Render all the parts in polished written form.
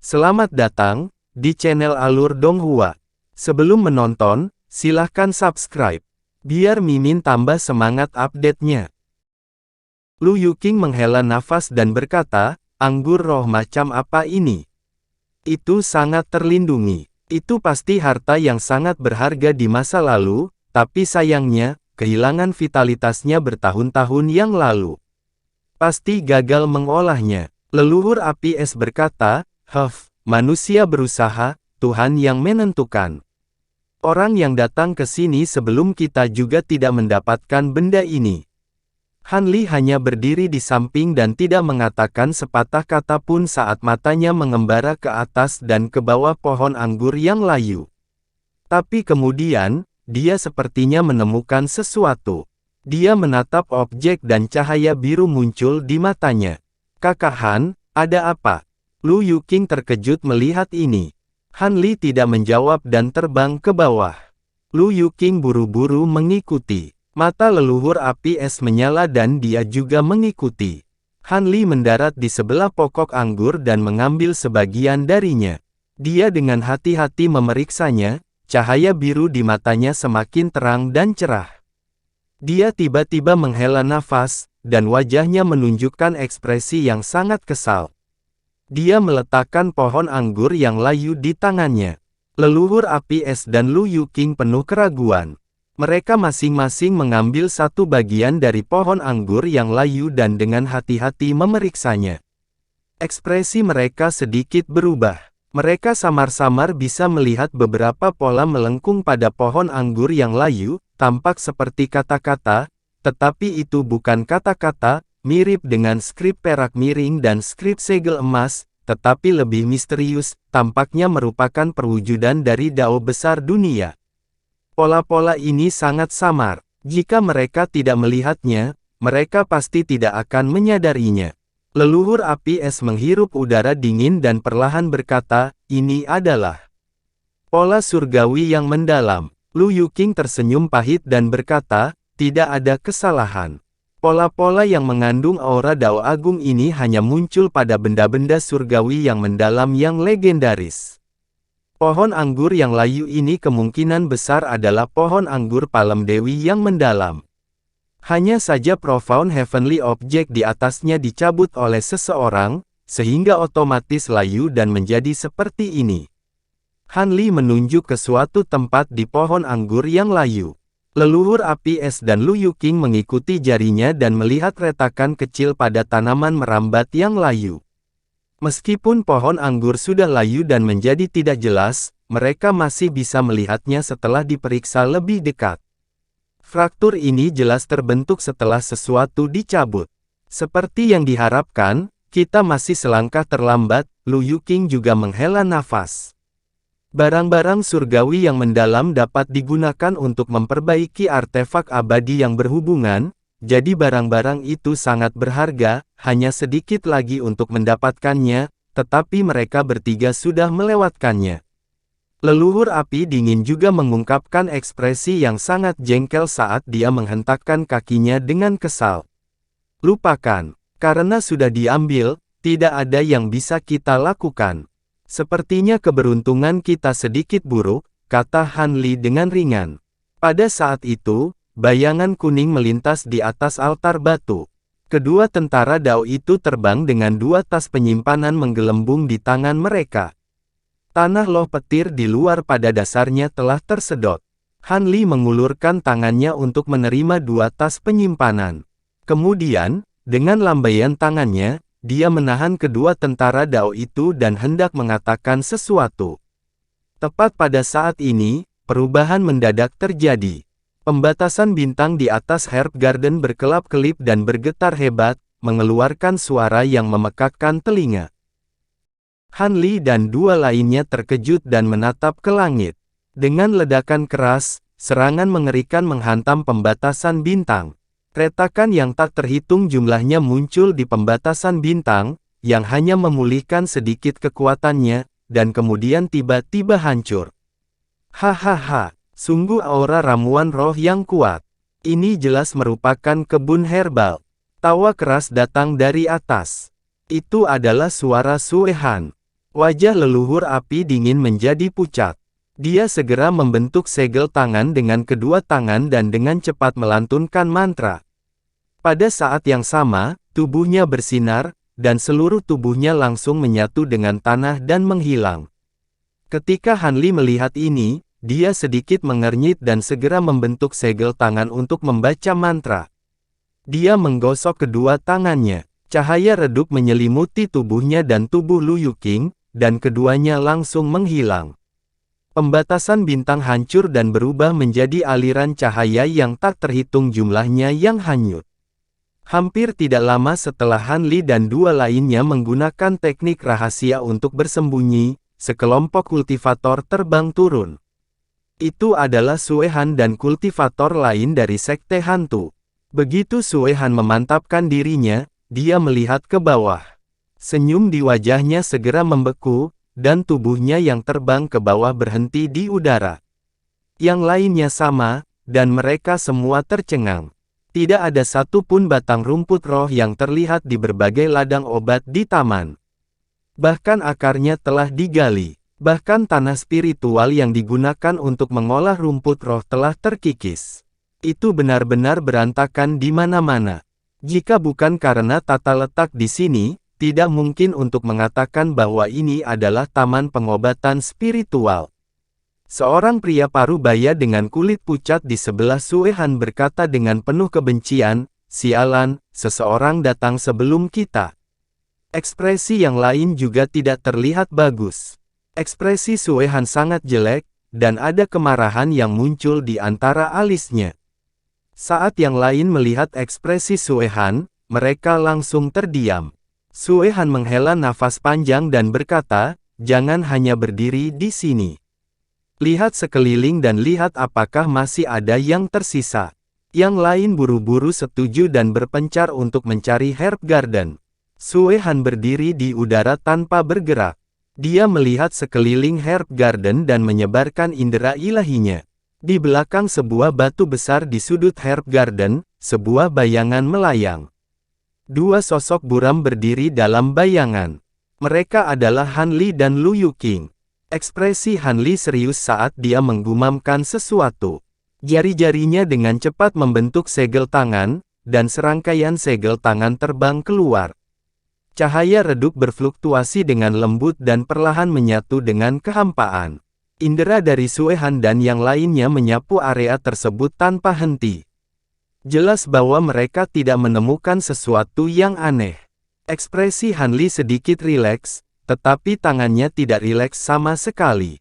Selamat datang di channel Alur Donghua. Sebelum menonton, silahkan subscribe, biar Mimin tambah semangat update-nya. Lu Yuking menghela nafas dan berkata, anggur roh macam apa ini? Itu sangat terlindungi. Itu pasti harta yang sangat berharga di masa lalu, tapi sayangnya, kehilangan vitalitasnya bertahun-tahun yang lalu. Pasti gagal mengolahnya. Leluhur api es berkata, manusia berusaha, Tuhan yang menentukan. Orang yang datang ke sini sebelum kita juga tidak mendapatkan benda ini. Han Li hanya berdiri di samping dan tidak mengatakan sepatah kata pun saat matanya mengembara ke atas dan ke bawah pohon anggur yang layu. Tapi kemudian, dia sepertinya menemukan sesuatu. Dia menatap objek dan cahaya biru muncul di matanya. Kakak Han, ada apa? Lu Yuking terkejut melihat ini. Han Li tidak menjawab dan terbang ke bawah. Lu Yuking buru-buru mengikuti. Mata leluhur api es menyala dan dia juga mengikuti. Han Li mendarat di sebelah pokok anggur dan mengambil sebagian darinya. Dia dengan hati-hati memeriksanya, cahaya biru di matanya semakin terang dan cerah. Dia tiba-tiba menghela nafas, dan wajahnya menunjukkan ekspresi yang sangat kesal. Dia meletakkan pohon anggur yang layu di tangannya. Leluhur api es dan Lu Yuking penuh keraguan. Mereka masing-masing mengambil satu bagian dari pohon anggur yang layu dan dengan hati-hati memeriksanya. Ekspresi mereka sedikit berubah. Mereka samar-samar bisa melihat beberapa pola melengkung pada pohon anggur yang layu, tampak seperti kata-kata, tetapi itu bukan kata-kata, mirip dengan skrip perak miring dan skrip segel emas, tetapi lebih misterius, tampaknya merupakan perwujudan dari Dao besar dunia. Pola-pola ini sangat samar. Jika mereka tidak melihatnya, mereka pasti tidak akan menyadarinya. Leluhur api es menghirup udara dingin dan perlahan berkata, ini adalah pola surgawi yang mendalam. Lu Yuking tersenyum pahit dan berkata, tidak ada kesalahan. Pola-pola yang mengandung aura Dao Agung ini hanya muncul pada benda-benda surgawi yang mendalam yang legendaris. Pohon anggur yang layu ini kemungkinan besar adalah pohon anggur Palem Dewi yang mendalam. Hanya saja profound heavenly object di atasnya dicabut oleh seseorang, sehingga otomatis layu dan menjadi seperti ini. Han Li menunjuk ke suatu tempat di pohon anggur yang layu. Leluhur api es dan Lu Yuking mengikuti jarinya dan melihat retakan kecil pada tanaman merambat yang layu. Meskipun pohon anggur sudah layu dan menjadi tidak jelas, mereka masih bisa melihatnya setelah diperiksa lebih dekat. Fraktur ini jelas terbentuk setelah sesuatu dicabut. Seperti yang diharapkan, kita masih selangkah terlambat. Lu Yuking juga menghela nafas. Barang-barang surgawi yang mendalam dapat digunakan untuk memperbaiki artefak abadi yang berhubungan, jadi barang-barang itu sangat berharga, hanya sedikit lagi untuk mendapatkannya, tetapi mereka bertiga sudah melewatkannya. Leluhur api dingin juga mengungkapkan ekspresi yang sangat jengkel saat dia menghentakkan kakinya dengan kesal. Lupakan, karena sudah diambil, tidak ada yang bisa kita lakukan. Sepertinya keberuntungan kita sedikit buruk, kata Han Li dengan ringan. Pada saat itu, bayangan kuning melintas di atas altar batu. Kedua tentara Dao itu terbang dengan dua tas penyimpanan menggelembung di tangan mereka. Tanah loh petir di luar pada dasarnya telah tersedot. Han Li mengulurkan tangannya untuk menerima dua tas penyimpanan. Kemudian, dengan lambaian tangannya, dia menahan kedua tentara Dao itu dan hendak mengatakan sesuatu. Tepat pada saat ini, perubahan mendadak terjadi. Pembatasan bintang di atas Herb Garden berkelap-kelip dan bergetar hebat, mengeluarkan suara yang memekakkan telinga. Han Li dan dua lainnya terkejut dan menatap ke langit. Dengan ledakan keras, serangan mengerikan menghantam pembatasan bintang. Retakan yang tak terhitung jumlahnya muncul di pembatasan bintang, yang hanya memulihkan sedikit kekuatannya, dan kemudian tiba-tiba hancur. Hahaha, sungguh aura ramuan roh yang kuat. Ini jelas merupakan kebun herbal. Tawa keras datang dari atas. Itu adalah suara Sue Han. Wajah leluhur api dingin menjadi pucat. Dia segera membentuk segel tangan dengan kedua tangan dan dengan cepat melantunkan mantra. Pada saat yang sama, tubuhnya bersinar, dan seluruh tubuhnya langsung menyatu dengan tanah dan menghilang. Ketika Han Li melihat ini, dia sedikit mengernyit dan segera membentuk segel tangan untuk membaca mantra. Dia menggosok kedua tangannya. Cahaya redup menyelimuti tubuhnya dan tubuh Lu Yuqing, dan keduanya langsung menghilang. Pembatasan bintang hancur dan berubah menjadi aliran cahaya yang tak terhitung jumlahnya yang hanyut. Hampir tidak lama setelah Han Li dan dua lainnya menggunakan teknik rahasia untuk bersembunyi, sekelompok kultivator terbang turun. Itu adalah Sue Han dan kultivator lain dari Sekte Hantu. Begitu Sue Han memantapkan dirinya, dia melihat ke bawah. Senyum di wajahnya segera membeku, dan tubuhnya yang terbang ke bawah berhenti di udara. Yang lainnya sama, dan mereka semua tercengang. Tidak ada satupun batang rumput roh yang terlihat di berbagai ladang obat di taman. Bahkan akarnya telah digali. Bahkan tanah spiritual yang digunakan untuk mengolah rumput roh telah terkikis. Itu benar-benar berantakan di mana-mana. Jika bukan karena tata letak di sini, tidak mungkin untuk mengatakan bahwa ini adalah taman pengobatan spiritual. Seorang pria parubaya dengan kulit pucat di sebelah Sue Han berkata dengan penuh kebencian, "Sialan, seseorang datang sebelum kita." Ekspresi yang lain juga tidak terlihat bagus. Ekspresi Sue Han sangat jelek, dan ada kemarahan yang muncul di antara alisnya. Saat yang lain melihat ekspresi Sue Han, mereka langsung terdiam. Sue Han menghela nafas panjang dan berkata, "Jangan hanya berdiri di sini. Lihat sekeliling dan lihat apakah masih ada yang tersisa." Yang lain buru-buru setuju dan berpencar untuk mencari Herb Garden. Sue Han berdiri di udara tanpa bergerak. Dia melihat sekeliling Herb Garden dan menyebarkan indera ilahinya. Di belakang sebuah batu besar di sudut Herb Garden, sebuah bayangan melayang. Dua sosok buram berdiri dalam bayangan. Mereka adalah Han Li dan Lu Yuqing. Ekspresi Han Li serius saat dia menggumamkan sesuatu. Jari-jarinya dengan cepat membentuk segel tangan, dan serangkaian segel tangan terbang keluar. Cahaya redup berfluktuasi dengan lembut dan perlahan menyatu dengan kehampaan. Indera dari Sue Han dan yang lainnya menyapu area tersebut tanpa henti. Jelas bahwa mereka tidak menemukan sesuatu yang aneh. Ekspresi Han Li sedikit rileks, tetapi tangannya tidak rileks sama sekali.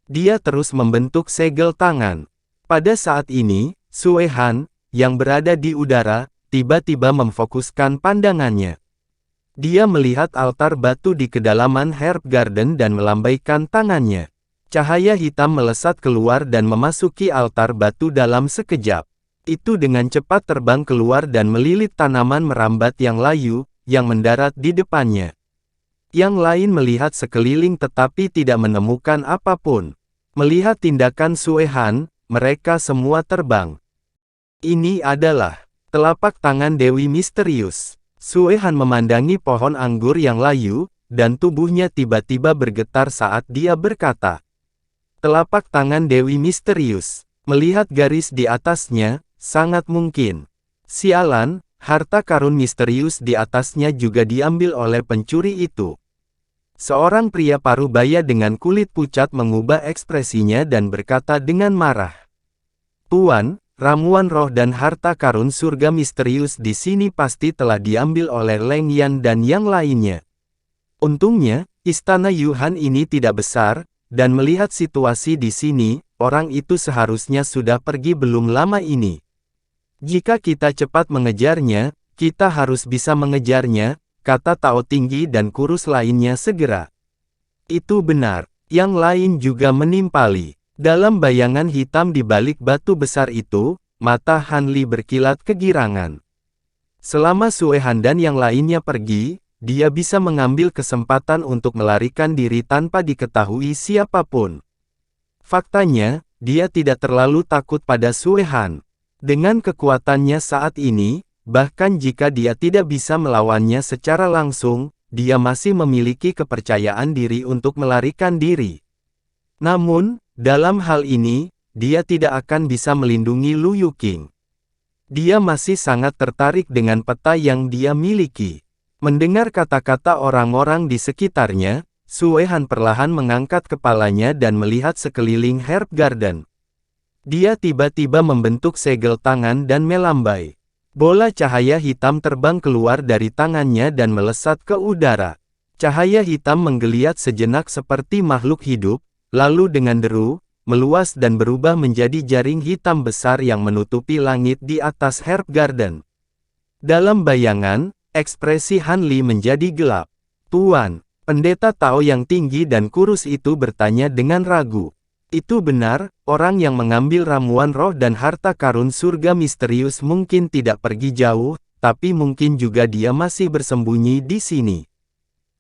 Dia terus membentuk segel tangan. Pada saat ini, Sue Han, yang berada di udara, tiba-tiba memfokuskan pandangannya. Dia melihat altar batu di kedalaman Herb Garden dan melambaikan tangannya. Cahaya hitam melesat keluar dan memasuki altar batu dalam sekejap. Itu dengan cepat terbang keluar dan melilit tanaman merambat yang layu, yang mendarat di depannya. Yang lain melihat sekeliling tetapi tidak menemukan apapun. Melihat tindakan Sue Han, mereka semua terbang. Ini adalah telapak tangan Dewi Misterius. Sue Han memandangi pohon anggur yang layu, dan tubuhnya tiba-tiba bergetar saat dia berkata. Telapak tangan Dewi Misterius. Melihat garis di atasnya, sangat mungkin. Sialan, harta karun misterius di atasnya juga diambil oleh pencuri itu. Seorang pria parubaya dengan kulit pucat mengubah ekspresinya dan berkata dengan marah. Tuan, ramuan roh dan harta karun surga misterius di sini pasti telah diambil oleh Leng Yan dan yang lainnya. Untungnya, istana Yuhan ini tidak besar, dan melihat situasi di sini, orang itu seharusnya sudah pergi belum lama ini. Jika kita cepat mengejarnya, kita harus bisa mengejarnya, kata Tao tinggi dan kurus lainnya segera. Itu benar, yang lain juga menimpali. Dalam bayangan hitam di balik batu besar itu, mata Han Li berkilat kegirangan. Selama Sue Han dan yang lainnya pergi, dia bisa mengambil kesempatan untuk melarikan diri tanpa diketahui siapapun. Faktanya, dia tidak terlalu takut pada Sue Han. Dengan kekuatannya saat ini, bahkan jika dia tidak bisa melawannya secara langsung, dia masih memiliki kepercayaan diri untuk melarikan diri. Namun, dalam hal ini, dia tidak akan bisa melindungi Lu Yuqing. Dia masih sangat tertarik dengan peta yang dia miliki. Mendengar kata-kata orang-orang di sekitarnya, Sue Han perlahan mengangkat kepalanya dan melihat sekeliling Herb Garden. Dia tiba-tiba membentuk segel tangan dan melambai. Bola cahaya hitam terbang keluar dari tangannya dan melesat ke udara. Cahaya hitam menggeliat sejenak seperti makhluk hidup, lalu dengan deru, meluas dan berubah menjadi jaring hitam besar yang menutupi langit di atas Herb Garden. Dalam bayangan, ekspresi Han Li menjadi gelap. "Tuan," pendeta Tao yang tinggi dan kurus itu bertanya dengan ragu. "Itu benar, orang yang mengambil ramuan roh dan harta karun surga misterius mungkin tidak pergi jauh, tapi mungkin juga dia masih bersembunyi di sini.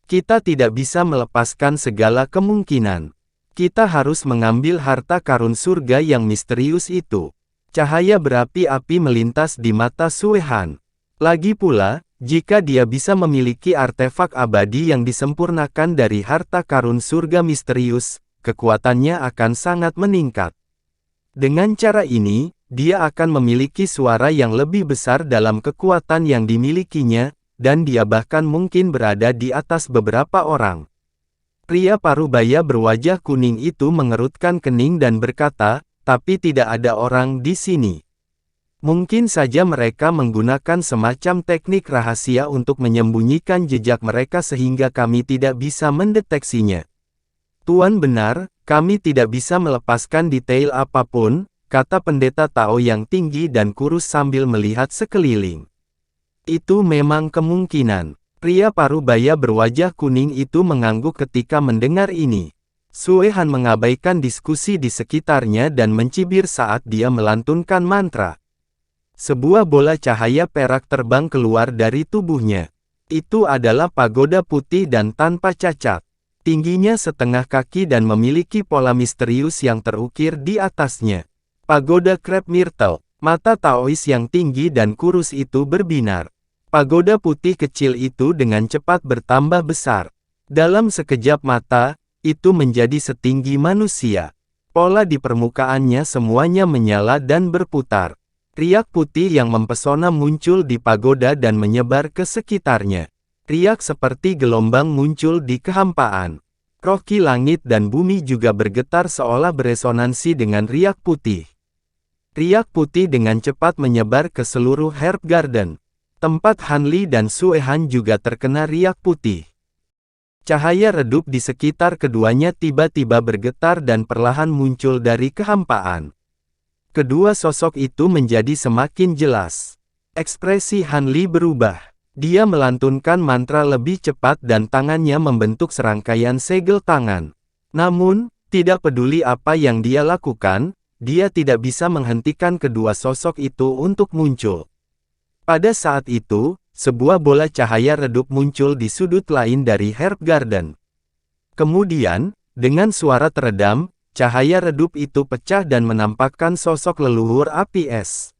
Kita tidak bisa melepaskan segala kemungkinan. Kita harus mengambil harta karun surga yang misterius itu." Cahaya berapi-api melintas di mata Sue Han. Lagi pula, jika dia bisa memiliki artefak abadi yang disempurnakan dari harta karun surga misterius, kekuatannya akan sangat meningkat. Dengan cara ini, dia akan memiliki suara yang lebih besar dalam kekuatan yang dimilikinya, dan dia bahkan mungkin berada di atas beberapa orang. Pria parubaya berwajah kuning itu mengerutkan kening dan berkata, "Tapi tidak ada orang di sini. Mungkin saja mereka menggunakan semacam teknik rahasia untuk menyembunyikan jejak mereka sehingga kami tidak bisa mendeteksinya." "Tuan benar, kami tidak bisa melepaskan detail apapun," kata pendeta Tao yang tinggi dan kurus sambil melihat sekeliling. "Itu memang kemungkinan." Pria parubaya berwajah kuning itu mengangguk ketika mendengar ini. Sue Han mengabaikan diskusi di sekitarnya dan mencibir saat dia melantunkan mantra. Sebuah bola cahaya perak terbang keluar dari tubuhnya. Itu adalah pagoda putih dan tanpa cacat. Tingginya setengah kaki dan memiliki pola misterius yang terukir di atasnya. Pagoda Crab Myrtle. Mata Taois yang tinggi dan kurus itu berbinar. Pagoda putih kecil itu dengan cepat bertambah besar. Dalam sekejap mata, itu menjadi setinggi manusia. Pola di permukaannya semuanya menyala dan berputar. Riak putih yang mempesona muncul di pagoda dan menyebar ke sekitarnya. Riak seperti gelombang muncul di kehampaan. Rocky langit dan bumi juga bergetar seolah beresonansi dengan riak putih. Riak putih dengan cepat menyebar ke seluruh Herb Garden. Tempat Han Li dan Sue Han juga terkena riak putih. Cahaya redup di sekitar keduanya tiba-tiba bergetar dan perlahan muncul dari kehampaan. Kedua sosok itu menjadi semakin jelas. Ekspresi Han Li berubah. Dia melantunkan mantra lebih cepat dan tangannya membentuk serangkaian segel tangan. Namun, tidak peduli apa yang dia lakukan, dia tidak bisa menghentikan kedua sosok itu untuk muncul. Pada saat itu, sebuah bola cahaya redup muncul di sudut lain dari Herb Garden. Kemudian, dengan suara teredam, cahaya redup itu pecah dan menampakkan sosok leluhur api es.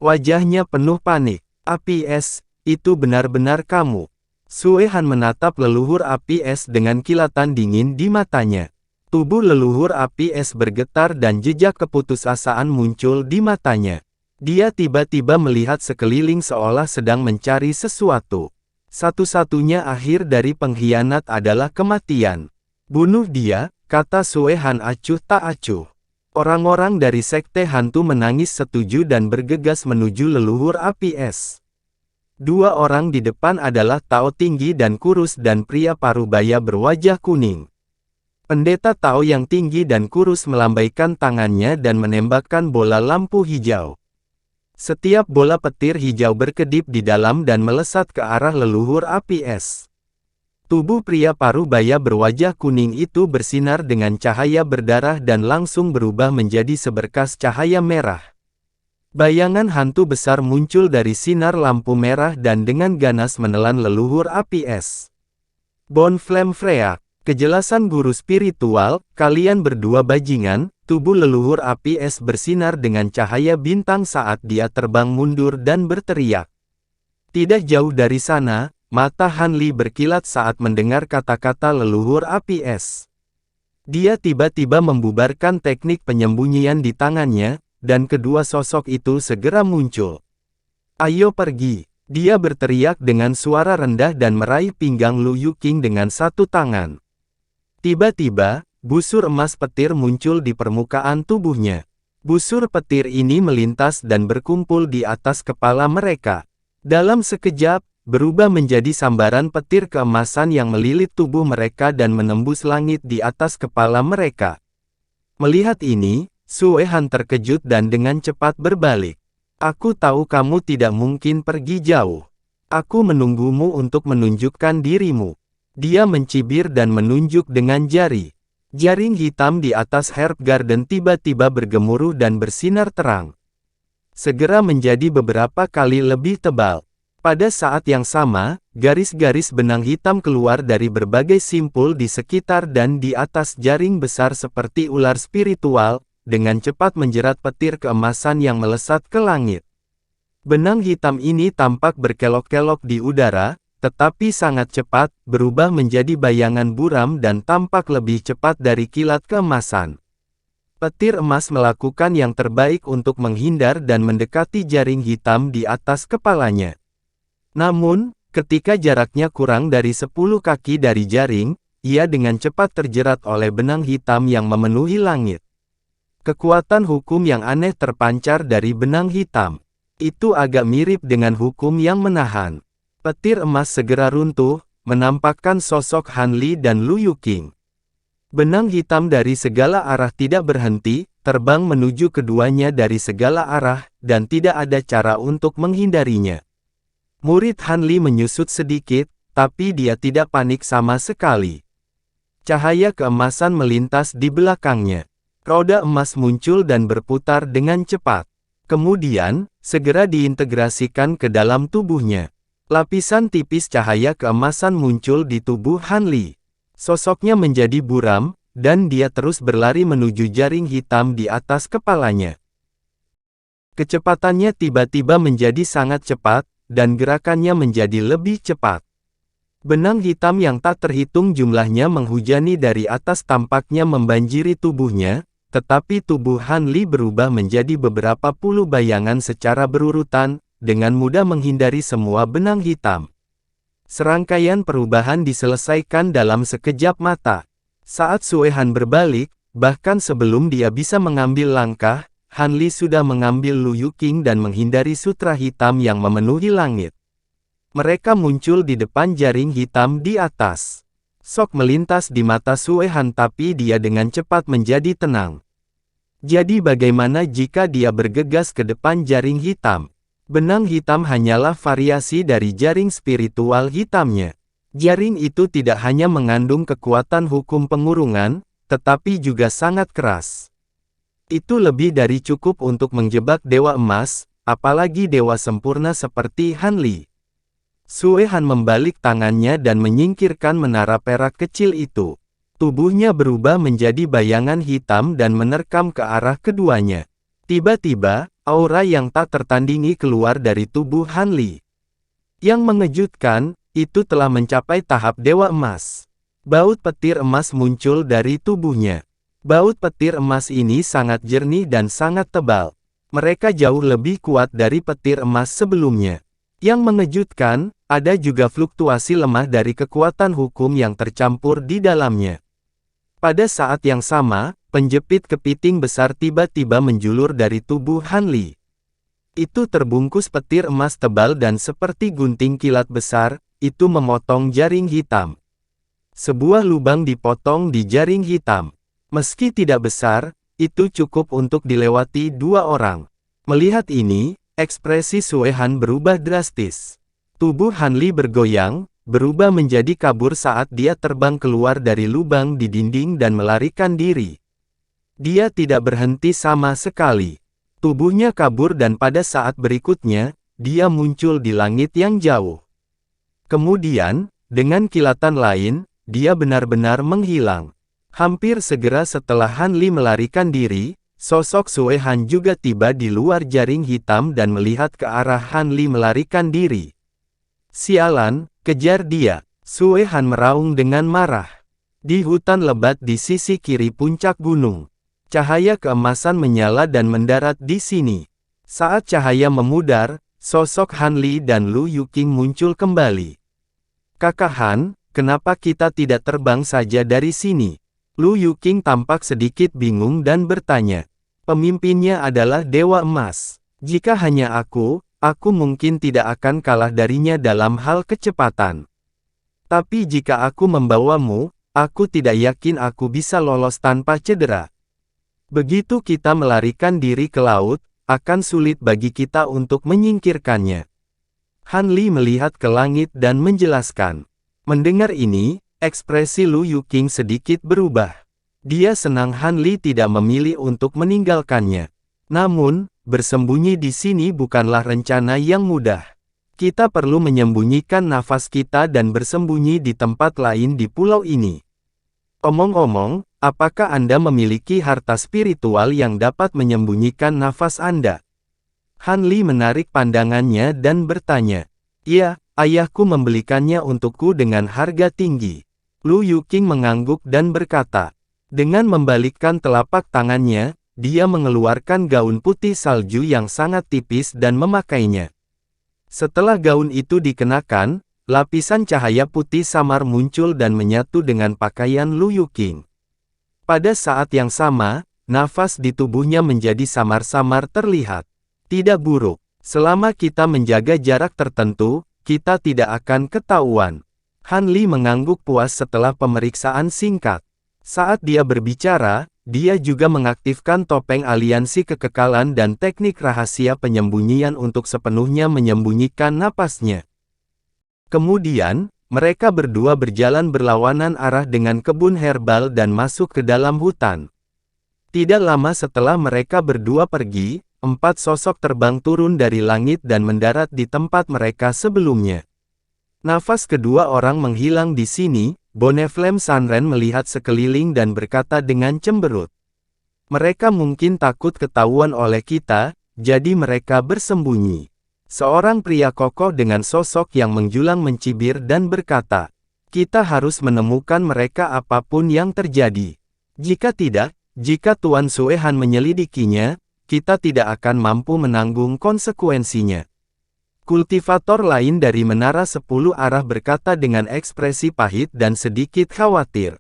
Wajahnya penuh panik. "Api es, itu benar-benar kamu?" Sue Han menatap leluhur api es dengan kilatan dingin di matanya. Tubuh leluhur api es bergetar dan jejak keputusasaan muncul di matanya. Dia tiba-tiba melihat sekeliling seolah sedang mencari sesuatu. Satu-satunya akhir dari pengkhianat adalah kematian. "Bunuh dia," kata Sue Han acuh tak acuh. Orang-orang dari sekte hantu menangis setuju dan bergegas menuju leluhur api es. Dua orang di depan adalah Tao tinggi dan kurus dan pria parubaya berwajah kuning. Pendeta Tao yang tinggi dan kurus melambaikan tangannya dan menembakkan bola lampu hijau. Setiap bola petir hijau berkedip di dalam dan melesat ke arah leluhur api es. Tubuh pria parubaya berwajah kuning itu bersinar dengan cahaya berdarah dan langsung berubah menjadi seberkas cahaya merah. Bayangan hantu besar muncul dari sinar lampu merah dan dengan ganas menelan leluhur api es. Bon Flame Freak, kejelasan guru spiritual, kalian berdua bajingan. Tubuh leluhur api es bersinar dengan cahaya bintang saat dia terbang mundur dan berteriak. Tidak jauh dari sana, Mata Han Li berkilat saat mendengar kata-kata leluhur api es. Dia tiba-tiba membubarkan teknik penyembunyian di tangannya, dan kedua sosok itu segera muncul. "Ayo pergi!" Dia berteriak dengan suara rendah dan meraih pinggang Lu Yuqing dengan satu tangan. Tiba-tiba, busur emas petir muncul di permukaan tubuhnya. Busur petir ini melintas dan berkumpul di atas kepala mereka. Dalam sekejap, berubah menjadi sambaran petir keemasan yang melilit tubuh mereka dan menembus langit di atas kepala mereka. Melihat ini, Sue Han terkejut dan dengan cepat berbalik. "Aku tahu kamu tidak mungkin pergi jauh. Aku menunggumu untuk menunjukkan dirimu." Dia mencibir dan menunjuk dengan jari. Jaring hitam di atas Herb Garden tiba-tiba bergemuruh dan bersinar terang. Segera menjadi beberapa kali lebih tebal. Pada saat yang sama, garis-garis benang hitam keluar dari berbagai simpul di sekitar dan di atas jaring besar seperti ular spiritual, dengan cepat menjerat petir keemasan yang melesat ke langit. Benang hitam ini tampak berkelok-kelok di udara, tetapi sangat cepat, berubah menjadi bayangan buram dan tampak lebih cepat dari kilat keemasan. Petir emas melakukan yang terbaik untuk menghindar dan mendekati jaring hitam di atas kepalanya. Namun, ketika jaraknya kurang dari 10 kaki dari jaring, ia dengan cepat terjerat oleh benang hitam yang memenuhi langit. Kekuatan hukum yang aneh terpancar dari benang hitam. Itu agak mirip dengan hukum yang menahan. Petir emas segera runtuh, menampakkan sosok Han Li dan Lu Yuqing. Benang hitam dari segala arah tidak berhenti, terbang menuju keduanya dari segala arah, dan tidak ada cara untuk menghindarinya. Murid Han Li menyusut sedikit, tapi dia tidak panik sama sekali. Cahaya keemasan melintas di belakangnya. Roda emas muncul dan berputar dengan cepat. Kemudian, segera diintegrasikan ke dalam tubuhnya. Lapisan tipis cahaya keemasan muncul di tubuh Han Li. Sosoknya menjadi buram, dan dia terus berlari menuju jaring hitam di atas kepalanya. Kecepatannya tiba-tiba menjadi sangat cepat, dan gerakannya menjadi lebih cepat. Benang hitam yang tak terhitung jumlahnya menghujani dari atas tampaknya membanjiri tubuhnya, tetapi tubuh Han Li berubah menjadi beberapa puluh bayangan secara berurutan, dengan mudah menghindari semua benang hitam. Serangkaian perubahan diselesaikan dalam sekejap mata. Saat Sue Han berbalik, bahkan sebelum dia bisa mengambil langkah, Han Li sudah mengambil Lu Yuqing dan menghindari sutra hitam yang memenuhi langit. Mereka muncul di depan jaring hitam di atas. Sok melintas di mata Sue Han tapi dia dengan cepat menjadi tenang. Jadi bagaimana jika dia bergegas ke depan jaring hitam? Benang hitam hanyalah variasi dari jaring spiritual hitamnya. Jaring itu tidak hanya mengandung kekuatan hukum pengurungan, tetapi juga sangat keras. Itu lebih dari cukup untuk menjebak Dewa Emas, apalagi Dewa Sempurna seperti Han Li. Sue Han membalik tangannya dan menyingkirkan menara perak kecil itu. Tubuhnya berubah menjadi bayangan hitam dan menerkam ke arah keduanya. Tiba-tiba, aura yang tak tertandingi keluar dari tubuh Han Li. Yang mengejutkan, itu telah mencapai tahap Dewa Emas. Baut petir emas muncul dari tubuhnya. Baut petir emas ini sangat jernih dan sangat tebal. Mereka jauh lebih kuat dari petir emas sebelumnya. Yang mengejutkan, ada juga fluktuasi lemah dari kekuatan hukum yang tercampur di dalamnya. Pada saat yang sama, penjepit kepiting besar tiba-tiba menjulur dari tubuh Han Li. Itu terbungkus petir emas tebal dan seperti gunting kilat besar, itu memotong jaring hitam. Sebuah lubang dipotong di jaring hitam. Meski tidak besar, itu cukup untuk dilewati dua orang. Melihat ini, ekspresi Sue Han berubah drastis. Tubuh Han Li bergoyang, berubah menjadi kabur saat dia terbang keluar dari lubang di dinding dan melarikan diri. Dia tidak berhenti sama sekali. Tubuhnya kabur dan pada saat berikutnya, dia muncul di langit yang jauh. Kemudian, dengan kilatan lain, dia benar-benar menghilang. Hampir segera setelah Han Li melarikan diri, sosok Sue Han juga tiba di luar jaring hitam dan melihat ke arah Han Li melarikan diri. Sialan, Kejar dia. Sue Han meraung dengan marah. Di hutan lebat di sisi kiri puncak gunung, cahaya keemasan menyala dan mendarat di sini. Saat cahaya memudar, sosok Han Li dan Lu Yuqing muncul kembali. Kakak Han, kenapa kita tidak terbang saja dari sini? Lu Yuqing tampak sedikit bingung dan bertanya. Pemimpinnya adalah Dewa Emas. Jika hanya aku mungkin tidak akan kalah darinya dalam hal kecepatan. Tapi jika aku membawamu, aku tidak yakin aku bisa lolos tanpa cedera. Begitu kita melarikan diri ke laut, akan sulit bagi kita untuk menyingkirkannya. Han Li melihat ke langit dan menjelaskan. Mendengar ini, ekspresi Lu Yuqing sedikit berubah. Dia senang Han Li tidak memilih untuk meninggalkannya. Namun, bersembunyi di sini bukanlah rencana yang mudah. Kita perlu menyembunyikan nafas kita dan bersembunyi di tempat lain di pulau ini. Omong-omong, apakah Anda memiliki harta spiritual yang dapat menyembunyikan nafas Anda? Han Li menarik pandangannya dan bertanya. Ya, ayahku membelikannya untukku dengan harga tinggi. Lu Yuqing mengangguk dan berkata. Dengan membalikkan telapak tangannya, dia mengeluarkan gaun putih salju yang sangat tipis dan memakainya. Setelah gaun itu dikenakan, lapisan cahaya putih samar muncul dan menyatu dengan pakaian Lu Yuqing. Pada saat yang sama, nafas di tubuhnya menjadi samar-samar terlihat. Tidak buruk. Selama kita menjaga jarak tertentu, kita tidak akan ketahuan. Han Li mengangguk puas setelah pemeriksaan singkat. Saat dia berbicara, dia juga mengaktifkan topeng aliansi kekekalan dan teknik rahasia penyembunyian untuk sepenuhnya menyembunyikan napasnya. Kemudian, mereka berdua berjalan berlawanan arah dengan kebun herbal dan masuk ke dalam hutan. Tidak lama setelah mereka berdua pergi, 4 sosok terbang turun dari langit dan mendarat di tempat mereka sebelumnya. Nafas kedua orang menghilang di sini. Bonneflame Sanren melihat sekeliling dan berkata dengan cemberut. Mereka mungkin takut ketahuan oleh kita, jadi mereka bersembunyi. Seorang pria kokoh dengan sosok yang menjulang mencibir dan berkata, kita harus menemukan mereka apapun yang terjadi. Jika tidak, jika Tuan Sue Han menyelidikinya, kita tidak akan mampu menanggung konsekuensinya. Kultivator lain dari Menara 10 Arah berkata dengan ekspresi pahit dan sedikit khawatir.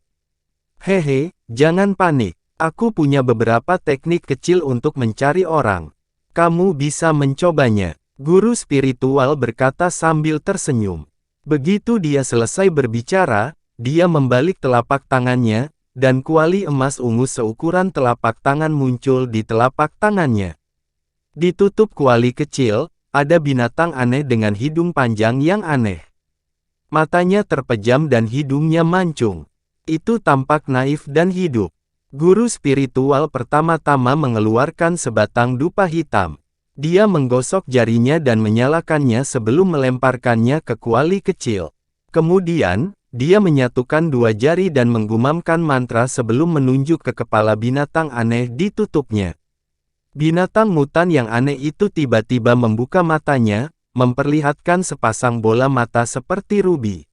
Hehe, jangan panik. Aku punya beberapa teknik kecil untuk mencari orang. Kamu bisa mencobanya. Guru spiritual berkata sambil tersenyum. Begitu dia selesai berbicara, dia membalik telapak tangannya, dan kuali emas ungu seukuran telapak tangan muncul di telapak tangannya. Ditutup kuali kecil, ada binatang aneh dengan hidung panjang yang aneh. Matanya terpejam dan hidungnya mancung. Itu tampak naif dan hidup. Guru spiritual pertama-tama mengeluarkan sebatang dupa hitam. Dia menggosok jarinya dan menyalakannya sebelum melemparkannya ke kuali kecil. Kemudian, dia menyatukan 2 jari dan menggumamkan mantra sebelum menunjuk ke kepala binatang aneh di tutupnya. Binatang mutan yang aneh itu tiba-tiba membuka matanya, memperlihatkan sepasang bola mata seperti rubi.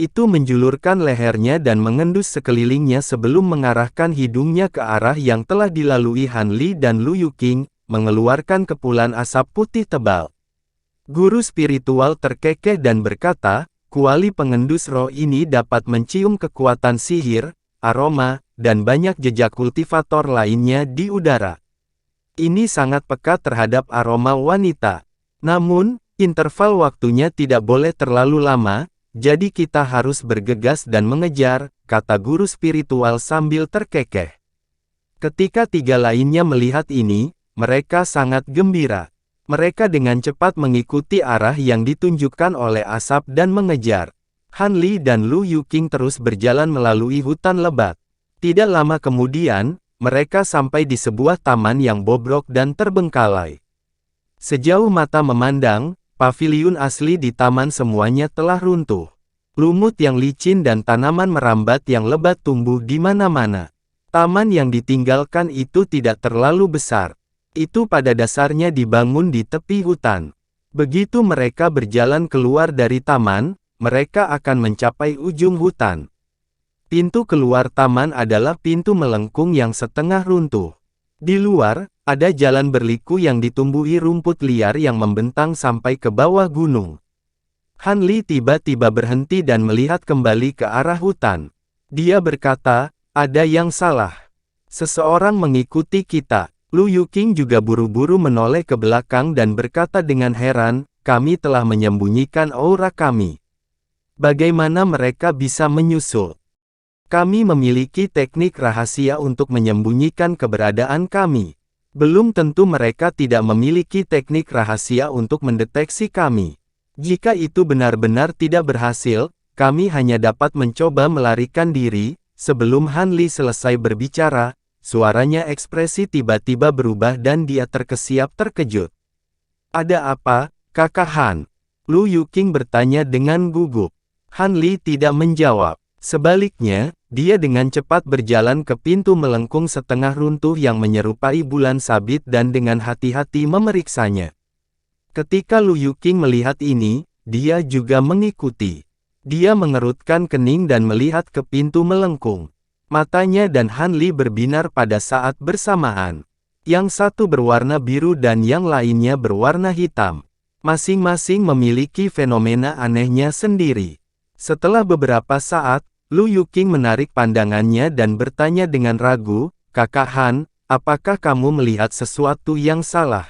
Itu menjulurkan lehernya dan mengendus sekelilingnya sebelum mengarahkan hidungnya ke arah yang telah dilalui Han Li dan Lu Yuqing, mengeluarkan kepulan asap putih tebal. Guru spiritual terkekeh dan berkata, kuali pengendus roh ini dapat mencium kekuatan sihir, aroma, dan banyak jejak kultivator lainnya di udara. Ini sangat peka terhadap aroma wanita. Namun, interval waktunya tidak boleh terlalu lama, jadi kita harus bergegas dan mengejar, kata guru spiritual sambil terkekeh. Ketika 3 lainnya melihat ini, mereka sangat gembira. Mereka dengan cepat mengikuti arah yang ditunjukkan oleh asap dan mengejar. Han Li dan Lu Yuqing terus berjalan melalui hutan lebat. Tidak lama kemudian, mereka sampai di sebuah taman yang bobrok dan terbengkalai. Sejauh mata memandang, paviliun asli di taman semuanya telah runtuh. Lumut yang licin dan tanaman merambat yang lebat tumbuh di mana-mana. Taman yang ditinggalkan itu tidak terlalu besar. Itu pada dasarnya dibangun di tepi hutan. Begitu mereka berjalan keluar dari taman, mereka akan mencapai ujung hutan. Pintu keluar taman adalah pintu melengkung yang setengah runtuh. Di luar, ada jalan berliku yang ditumbuhi rumput liar yang membentang sampai ke bawah gunung. Han Li tiba-tiba berhenti dan melihat kembali ke arah hutan. Dia berkata, ada yang salah. Seseorang mengikuti kita. Lu Yuqing juga buru-buru menoleh ke belakang dan berkata dengan heran, kami telah menyembunyikan aura kami. Bagaimana mereka bisa menyusul? Kami memiliki teknik rahasia untuk menyembunyikan keberadaan kami. Belum tentu mereka tidak memiliki teknik rahasia untuk mendeteksi kami. Jika itu benar-benar tidak berhasil, kami hanya dapat mencoba melarikan diri. Sebelum Han Li selesai berbicara, suaranya ekspresi tiba-tiba berubah dan dia terkesiap terkejut. Ada apa, Kakak Han? Lu Yuqing bertanya dengan gugup. Han Li tidak menjawab. Sebaliknya, dia dengan cepat berjalan ke pintu melengkung setengah runtuh yang menyerupai bulan sabit dan dengan hati-hati memeriksanya. Ketika Lu Yuqing melihat ini, dia juga mengikuti. Dia mengerutkan kening dan melihat ke pintu melengkung. Matanya dan Han Li berbinar pada saat bersamaan. Yang satu berwarna biru dan yang lainnya berwarna hitam. Masing-masing memiliki fenomena anehnya sendiri. Setelah beberapa saat, Lu Yuqing menarik pandangannya dan bertanya dengan ragu, Kakak Han, apakah kamu melihat sesuatu yang salah?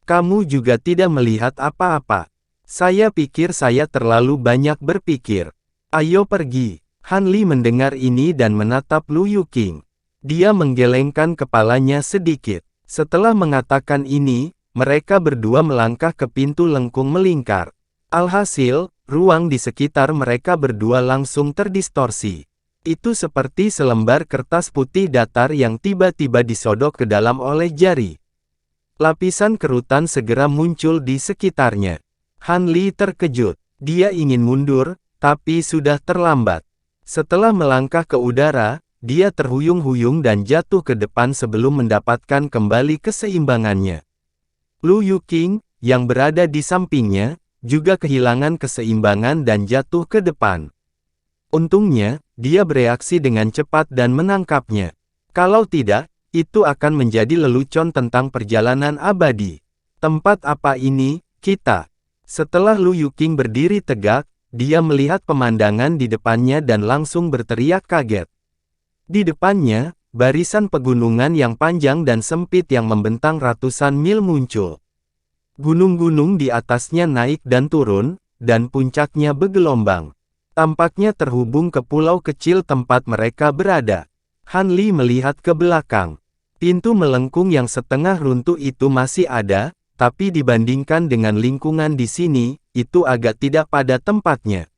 Kamu juga tidak melihat apa-apa. Saya pikir saya terlalu banyak berpikir. Ayo pergi. Han Li mendengar ini dan menatap Lu Yuqing. Dia menggelengkan kepalanya sedikit. Setelah mengatakan ini, mereka berdua melangkah ke pintu lengkung melingkar. Alhasil, ruang di sekitar mereka berdua langsung terdistorsi. Itu seperti selembar kertas putih datar yang tiba-tiba disodok ke dalam oleh jari. Lapisan kerutan segera muncul di sekitarnya. Han Li terkejut. Dia ingin mundur, tapi sudah terlambat. Setelah melangkah ke udara, dia terhuyung-huyung dan jatuh ke depan sebelum mendapatkan kembali keseimbangannya. Lu Yuqing, yang berada di sampingnya, juga kehilangan keseimbangan dan jatuh ke depan. Untungnya, dia bereaksi dengan cepat dan menangkapnya. Kalau tidak, itu akan menjadi lelucon tentang perjalanan abadi. Tempat apa ini, kita? Setelah Lu Yuqing berdiri tegak, dia melihat pemandangan di depannya dan langsung berteriak kaget. Di depannya, barisan pegunungan yang panjang dan sempit yang membentang ratusan mil muncul. Gunung-gunung di atasnya naik dan turun, dan puncaknya bergelombang. Tampaknya terhubung ke pulau kecil tempat mereka berada. Han Li melihat ke belakang. Pintu melengkung yang setengah runtuh itu masih ada, tapi dibandingkan dengan lingkungan di sini, itu agak tidak pada tempatnya.